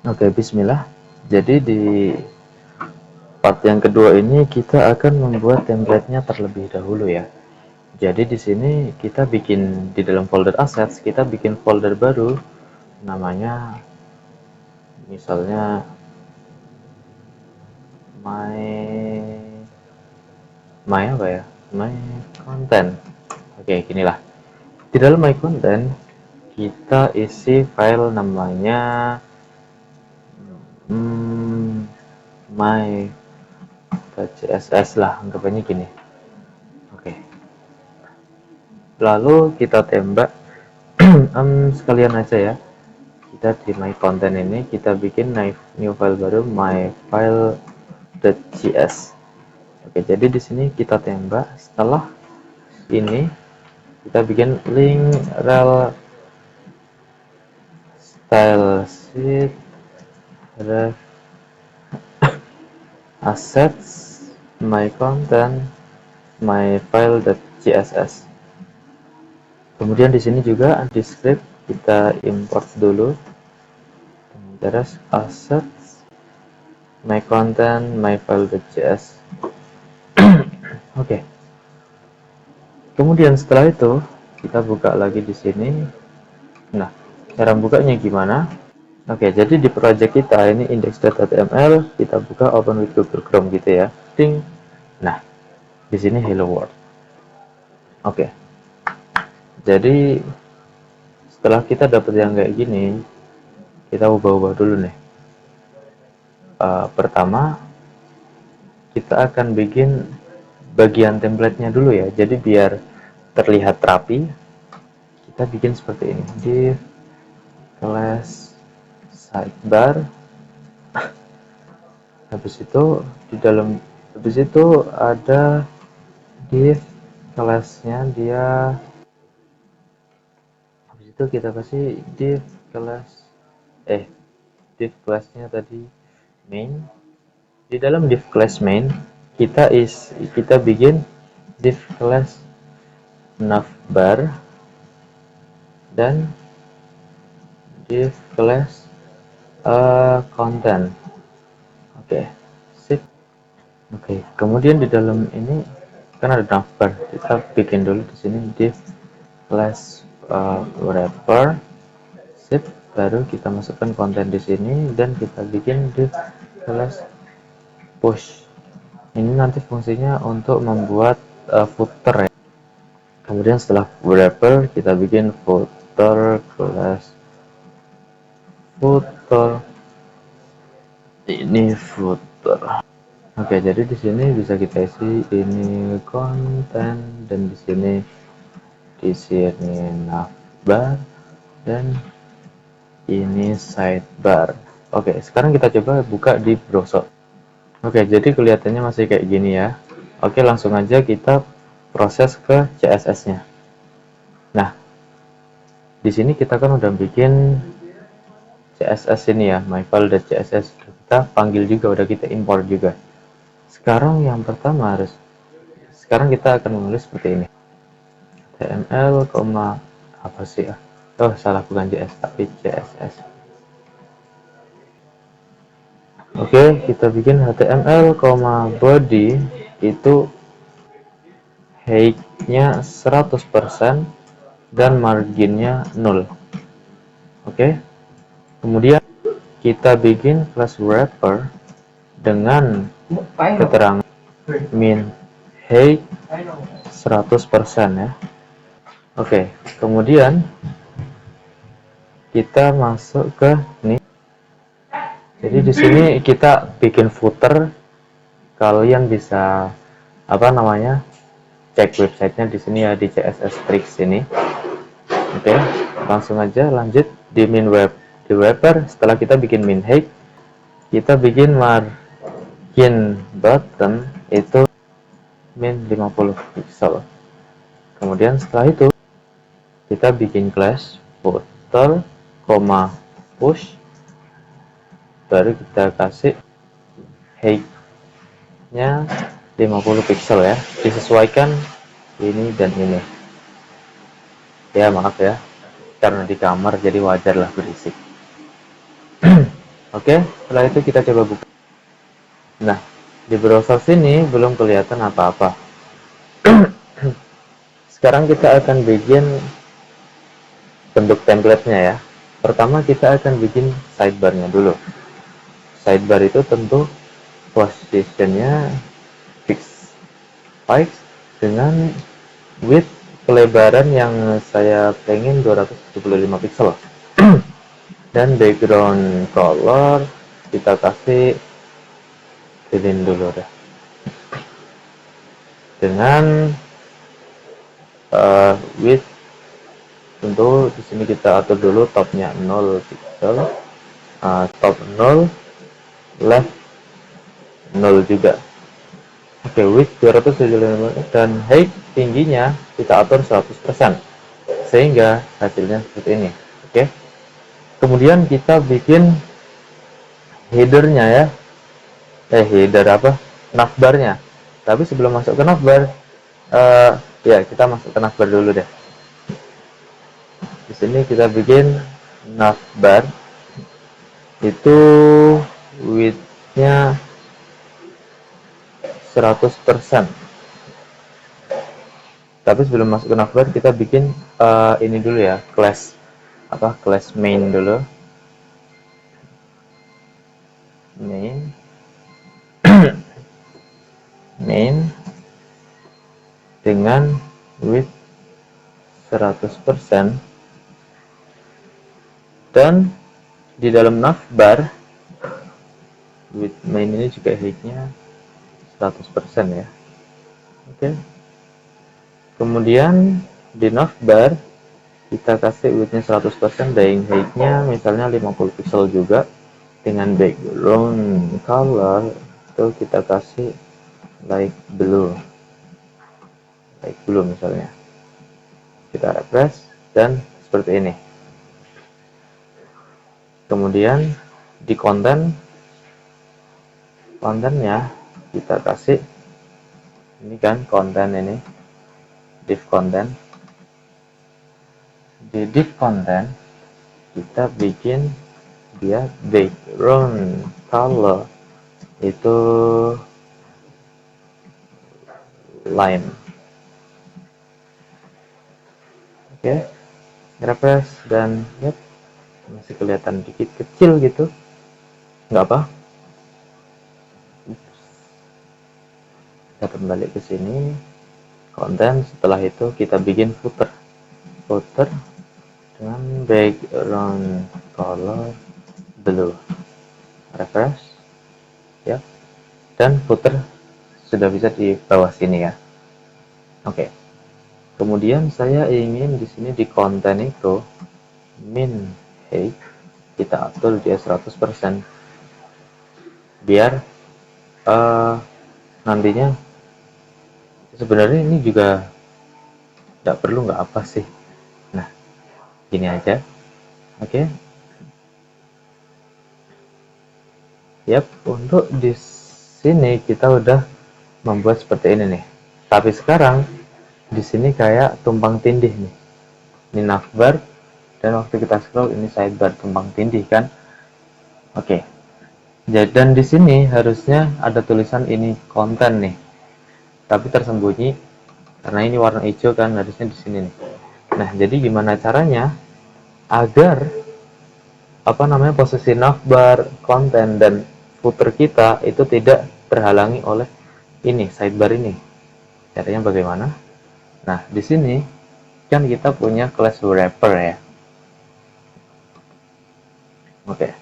Oke, bismillah. Jadi di part yang kedua ini kita akan membuat template-nya terlebih dahulu ya. Jadi di sini kita bikin di dalam folder assets, kita bikin folder baru namanya misalnya my apa ya? My content. Oke, ginilah. Di dalam my content kita isi file namanya my.css lah, anggapannya gini. Oke. Lalu kita tembak sekalian aja ya. Kita di my content ini kita bikin new file baru my file.js. Oke, jadi di sini kita tembak. Setelah ini kita bikin link rel style sheet ref assets my content my file.css. Kemudian di sini juga di script kita import dulu terus assets my content my file.js. Oke. Kemudian setelah itu kita buka lagi di sini. Nah, cara bukanya gimana? Oke, jadi di project kita ini index.html, kita buka open with Google Chrome gitu ya. Ding. Nah, di sini hello world. Oke. Jadi setelah kita dapat yang kayak gini, kita ubah-ubah dulu nih. Pertama, kita akan bikin bagian template-nya dulu ya. Jadi biar terlihat rapi, kita bikin seperti ini. Div class sidebar. Habis itu ada div class-nya dia. Habis itu kita kasih div class-nya tadi main. Di dalam div class main kita bikin div class navbar dan div class content. Oke, sip. Oke, kemudian di dalam ini kan ada navbar, kita bikin dulu di sini div class wrapper, sip. Baru kita masukkan konten di sini dan kita bikin div class push. Ini nanti fungsinya untuk membuat footer ya. Kemudian setelah wrapper kita bikin footer class footer. Ini footer. Oke, jadi di sini bisa kita isi ini konten dan di sini navbar dan ini sidebar. Oke, sekarang kita coba buka di browser. Oke, jadi kelihatannya masih kayak gini ya. Oke, langsung aja kita proses ke CSS-nya. Nah, di sini kita kan udah bikin CSS ini ya, myfile.css. Kita panggil juga, udah kita import juga. Sekarang yang pertama sekarang kita akan menulis seperti ini. HTML, apa sih ya? Oh, salah, bukan JS tapi CSS. Oke, kita bikin HTML, body itu height-nya 100% dan marginnya 0. Oke. Kemudian kita bikin class wrapper dengan keterangan min height 100% ya. Oke, kemudian kita masuk ke ini. Jadi di sini kita bikin footer. Kalian bisa cek websitenya di sini ya, di CSS Tricks ini. Oke, langsung aja lanjut di wrapper. Setelah kita bikin min height, kita bikin margin bottom itu min 50 pixel. Kemudian setelah itu kita bikin class footer, push, baru kita kasih height-nya 50 pixel ya, disesuaikan ini dan ini ya, maaf ya karena di kamar jadi wajar lah berisik. Oke, setelah itu kita coba buka. Nah, di browser sini belum kelihatan apa-apa. Sekarang kita akan bikin bentuk template-nya ya. Pertama kita akan bikin sidebar-nya dulu. Sidebar itu tentu positionnya fix dengan width kelebaran yang saya pengen 275 pixel. Dan background color kita kasih pilih dulu deh. Dengan width tentu di sini kita atur dulu topnya 0 pixel, top 0, left 0 juga. Oke, width 275 dan height tingginya kita atur 100% sehingga hasilnya seperti ini. Oke. Kemudian kita bikin headernya ya. Header apa? Navbarnya. Tapi sebelum masuk ke navbar, ya kita masuk ke navbar dulu deh. Di sini kita bikin navbar itu width-nya 100%. Tapi sebelum masuk ke navbar kita bikin ini dulu ya, class main dulu. Main dengan width 100%, dan di dalam navbar width main ini juga height-nya 100% ya. Oke. Kemudian di navbar kita kasih width-nya 100% dan height-nya misalnya 50 pixel juga. Dengan background color itu kita kasih light blue misalnya. Kita refresh dan seperti ini. Kemudian di kontennya kita kasih ini kan konten ini, div content. Di div content kita bikin dia background color itu lime. Oke, refresh dan yep, masih kelihatan dikit kecil gitu, nggak apa. Kita kembali ke sini, konten. Setelah itu kita bikin footer dengan background color blue. Refresh ya, dan footer sudah bisa di bawah sini ya. Oke. Kemudian saya ingin di sini di konten itu min height kita atur dia 100% biar nantinya sebenarnya ini juga tidak perlu nggak apa sih. Nah, gini aja. Oke. Yap, untuk di sini kita udah membuat seperti ini nih. Tapi sekarang di sini kayak tumpang tindih nih. Ini navbar dan waktu kita scroll ini sidebar, tumpang tindih kan. Oke. Dan di sini harusnya ada tulisan ini konten nih. Tapi tersembunyi karena ini warna hijau kan, harusnya di sini nih. Nah, jadi gimana caranya agar posisi navbar, konten dan footer kita itu tidak terhalangi oleh ini sidebar ini. Caranya bagaimana? Nah, di sini kan kita punya class wrapper ya. Oke.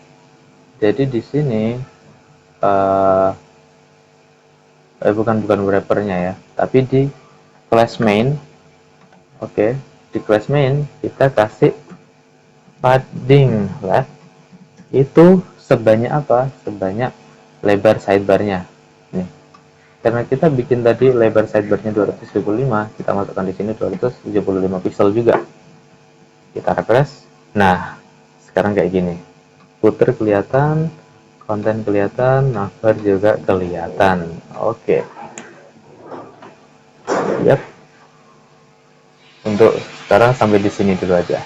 Jadi di sini bukan wrappernya ya, tapi di class main. Oke, di class main kita kasih padding left itu sebanyak apa? Sebanyak lebar sidebarnya. Nih. Karena kita bikin tadi lebar sidebarnya 275, kita masukkan di sini 275 pixel juga. Kita refresh. Nah, sekarang kayak gini. Footer kelihatan, konten kelihatan, navbar juga kelihatan. Oke. Yap. Untuk sekarang sampai di sini dulu aja.